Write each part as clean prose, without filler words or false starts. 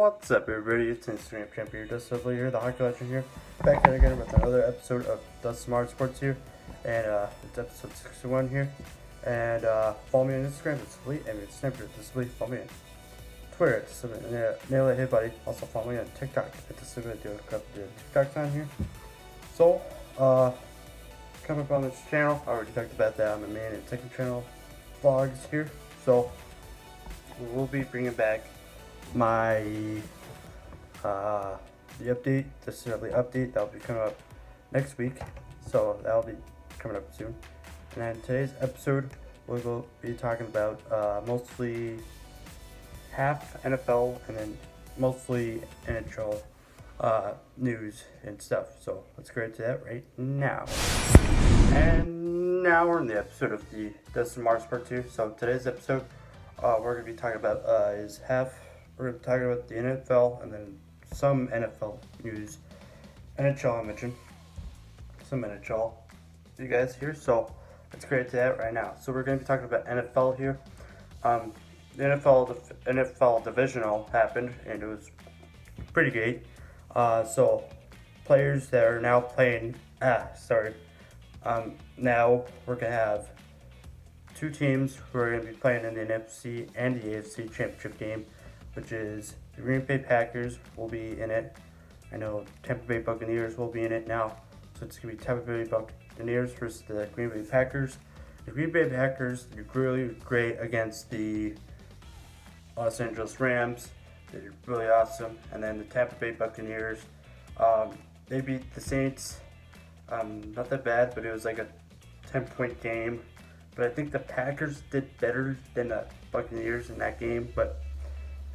What's up, everybody? It's Instagram champion Dustin here, the hockey legend here, back at it again with another episode of Dustin DeMars Sports here, and it's episode 61 here. And follow me on Instagram, it's Lee, and it's Snapchat, it's Lee. Follow me on Twitter, it's Nail It Hey Buddy. Also follow me on TikTok, it's the do a couple of TikToks on here. So, come up on this channel. I already talked about that on the main and second channel vlogs here. So, we'll be bringing back my the update, this early update that'll be coming up next week, so that'll be coming up soon. And then today's episode we'll be talking about mostly half NFL and then mostly NHL news and stuff. So let's get into that right now. And now we're in the episode of the Dustin DeMars Sports 2. So today's episode we're going to be talking about we're going to be talking about the NFL and then some NFL news. NHL I mentioned. Some NHL. You guys here. So let's get into that right now. So we're going to be talking about NFL here. The NFL Divisional happened and it was pretty great. So players that are now playing. Now we're going to have two teams who are going to be playing in the NFC and the AFC championship game, which is the Green Bay Packers will be in it. I know Tampa Bay Buccaneers will be in it now. So it's going to be Tampa Bay Buccaneers versus the Green Bay Packers. The Green Bay Packers did really great against the Los Angeles Rams. They did really awesome. And then the Tampa Bay Buccaneers, they beat the Saints. Not that bad, but it was like a 10-point game. But I think the Packers did better than the Buccaneers in that game. But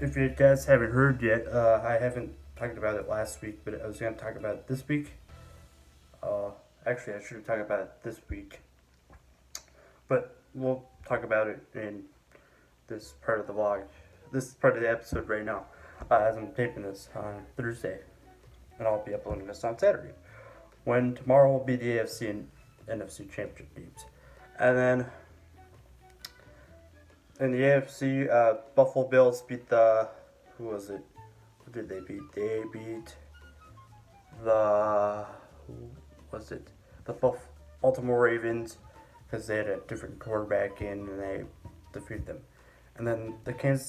if you guys haven't heard yet, I haven't talked about it last week, but I was going to talk about it this week. Actually, I should have talked about it this week. But we'll talk about it in this part of the vlog. This is part of the episode right now, as I'm taping this on Thursday. And I'll be uploading this on Saturday, when tomorrow will be the AFC and NFC championship games. And then in the AFC, Buffalo Bills beat who was it? Who did they beat? They beat the Baltimore Ravens, because they had a different quarterback in and they defeated them. And then the Kansas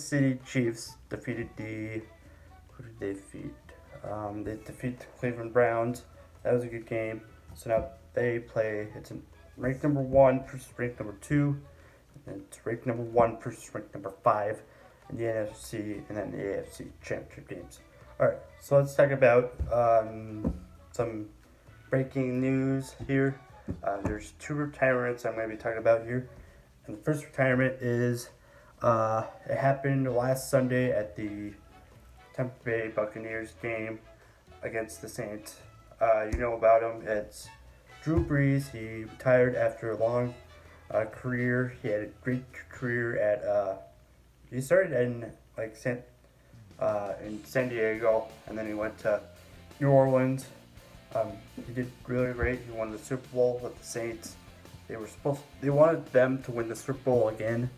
City Chiefs defeated who did they defeat? They defeat the Cleveland Browns. That was a good game. So now they play, it's ranked number 1 versus ranked number 2. And it's ranked number 1 versus ranked number 5 in the NFC and then the AFC championship games. Alright, so let's talk about some breaking news here. There's 2 retirements I'm going to be talking about here. And the first retirement is, it happened last Sunday at the Tampa Bay Buccaneers game against the Saints. You know about him. It's Drew Brees. He retired after a long career. He had a great career at. He started in San Diego, and then he went to New Orleans. He did really great. He won the Super Bowl with the Saints. They wanted them to win the Super Bowl again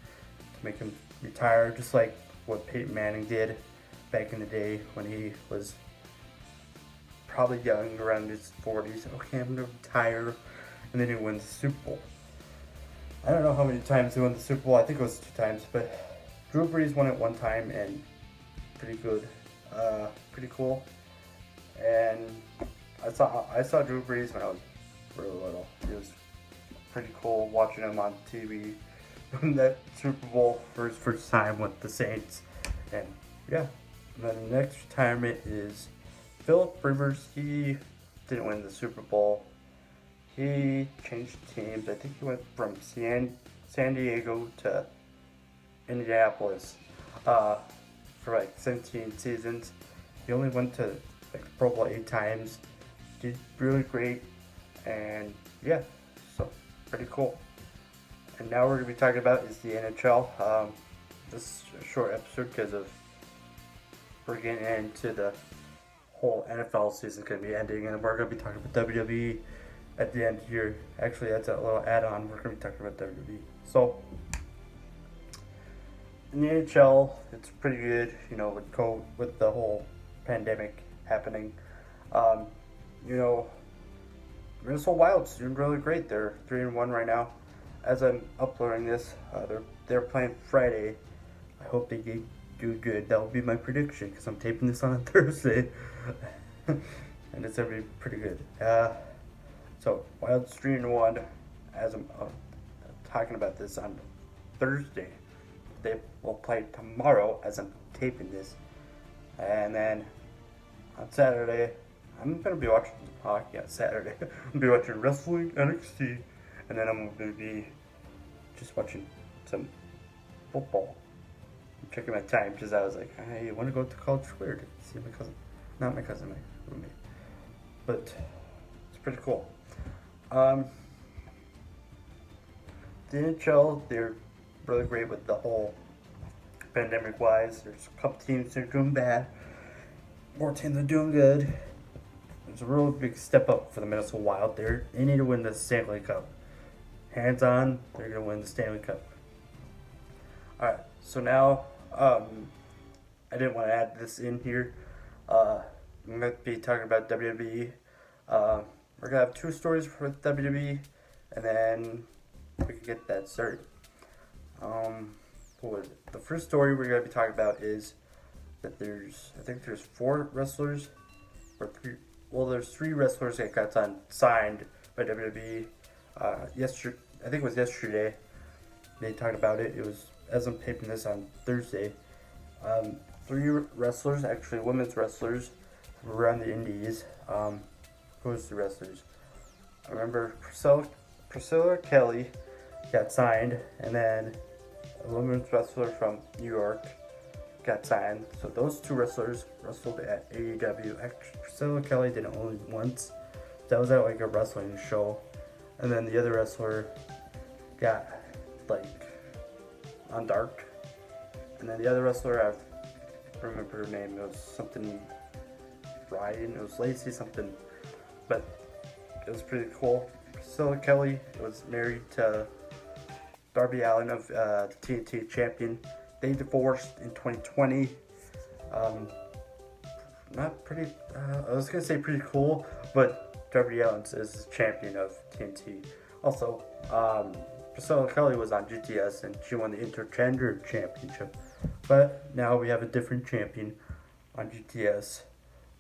to make him retire, just like what Peyton Manning did back in the day when he was probably young, around his 40s. Okay, I'm going to retire. And then he wins the Super Bowl. I don't know how many times he won the Super Bowl. I think it was 2 times. But Drew Brees won it 1 time, and pretty good. Pretty cool. And I saw Drew Brees when I was really little. It was pretty cool watching him on TV win that Super Bowl for his first time with the Saints. And yeah. And then the next retirement is Philip Rivers. He didn't win the Super Bowl. He changed teams. I think he went from San Diego to Indianapolis for like 17 seasons. He only went to like the Pro Bowl 8 times. Did really great. And yeah, so pretty cool. And now we're going to be talking about is the NHL. This is a short episode because we're getting into the whole NFL season going to be ending, and we're going to be talking about WWE at the end here. Actually, that's a little add-on. We're going to be talking about WWE. So in the NHL, it's pretty good. With the whole pandemic happening. Um, you know, Minnesota Wild's doing really great. They're 3-1 right now. As I'm uploading this, they're playing Friday. I hope they do good. That will be my prediction because I'm taping this on a Thursday, and it's gonna be pretty good. So Wild's 3-1. As I'm talking about this on Thursday, they will play tomorrow as I'm taping this, and then on Saturday I'm gonna be watching hockey on Saturday. I'm gonna be watching wrestling, NXT, and then I'm gonna be just watching some football. I'm checking my time because I was like, I want to go to College Square to see my cousin. Not my cousin, my roommate. But it's pretty cool. The NHL, they're really great with the whole pandemic wise. There's a couple teams that are doing bad. More teams are doing good. It's a real big step up for the Minnesota Wild. They need to win the Stanley Cup. Hands on, they're going to win the Stanley Cup. Alright, so now, I didn't want to add this in here. I'm going to be talking about WWE. We're going to have 2 stories for WWE, and then we can get that started. What was it? The first story we're going to be talking about is that there's 4 wrestlers, or 3, well, there's 3 wrestlers that got signed by WWE. Yesterday, I think it was yesterday, they talked about it. It was, as I'm taping this on Thursday, 3 wrestlers, actually women's wrestlers, were on the indies. Who was the wrestlers? I remember Priscilla Kelly got signed, and then a women's wrestler from New York got signed. So those 2 wrestlers wrestled at AEW. Actually, Priscilla Kelly did it only once. That was at like a wrestling show. And then the other wrestler got like on Dark. And then the other wrestler, I remember her name, it was something Ryan, it was Lacey something. But it was pretty cool. Priscilla Kelly was married to Darby Allin of TNT champion. They divorced in 2020. Not pretty, I was going to say pretty cool, but Darby Allin is champion of TNT. Also, Priscilla Kelly was on GTS and she won the Intergender Championship. But now we have a different champion on GTS.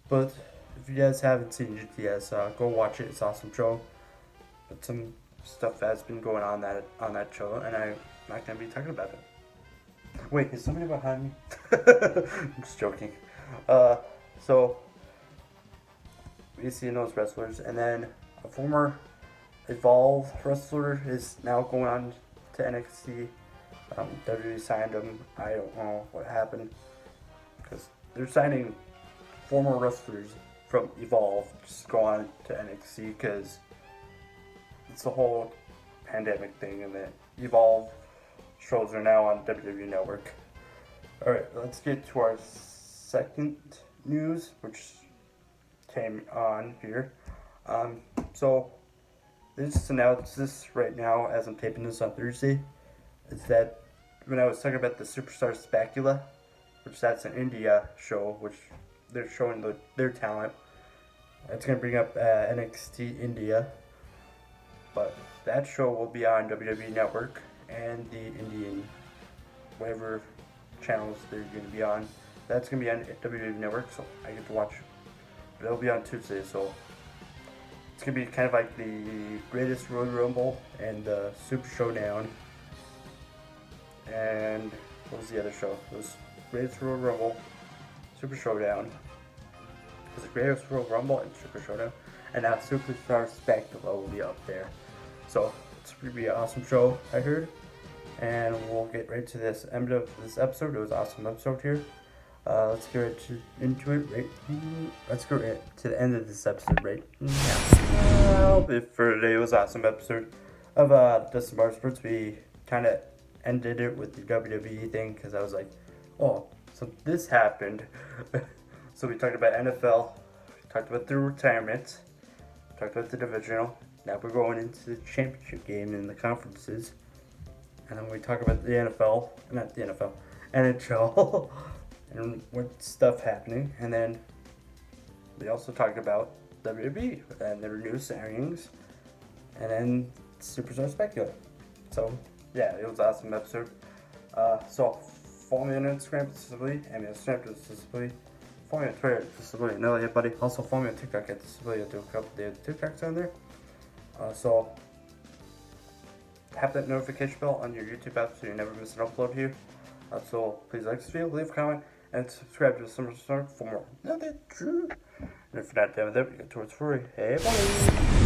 But if you guys haven't seen GTS, go watch it. It's an awesome show. But some stuff has been going on that show, and I'm not going to be talking about it. Wait, is somebody behind me? I'm just joking. So we see those wrestlers, and then a former Evolve wrestler is now going on to NXT. WWE signed him. I don't know what happened, because they're signing former wrestlers from Evolve just go on to NXT because it's the whole pandemic thing, and the Evolve shows are now on WWE Network. Alright, let's get to our second news, which came on here. So they just announced this right now as I'm taping this on Thursday. Is that when I was talking about the Superstar Spatula, which that's an India show, which they're showing their talent. It's going to bring up NXT India, but that show will be on WWE Network and the Indian, whatever channels they're going to be on. That's going to be on WWE Network, so I get to watch. But it'll be on Tuesday, so it's going to be kind of like the Greatest Royal Rumble and the Super Showdown. And what was the other show? It was Greatest Royal Rumble, Super Showdown. It was the Greatest Royal Rumble and Super Showdown. And now Superstar Spectacle will be up there. So it's going to be an awesome show, I heard. And we'll get right to this end of this episode. It was an awesome episode here. Let's get right into it right. Let's go right to the end of this episode right now. Well, for today, it was an awesome episode of Dustin DeMars Sports. We kind of ended it with the WWE thing because I was like, oh, so this happened. So we talked about NFL, we talked about the retirement, we talked about the divisional. Now we're going into the championship game in the conferences. And then we talk about the NFL, not the NFL, NHL and what stuff happening. And then we also talked about WWE and their new signings, and then Superstar Speculator. So yeah, it was an awesome episode. So follow me on Instagram specifically, and on Snapchat specifically. Follow me on Twitter specifically. No, yeah, buddy. Also follow me on TikTok at specifically. I do a couple daily TikToks on there. So have that notification bell on your YouTube app so you never miss an upload here. So please like this video, leave a comment, and subscribe to the Summer Star for more. Now that Drew. And if you're not done with that, we get towards free. Hey, buddy.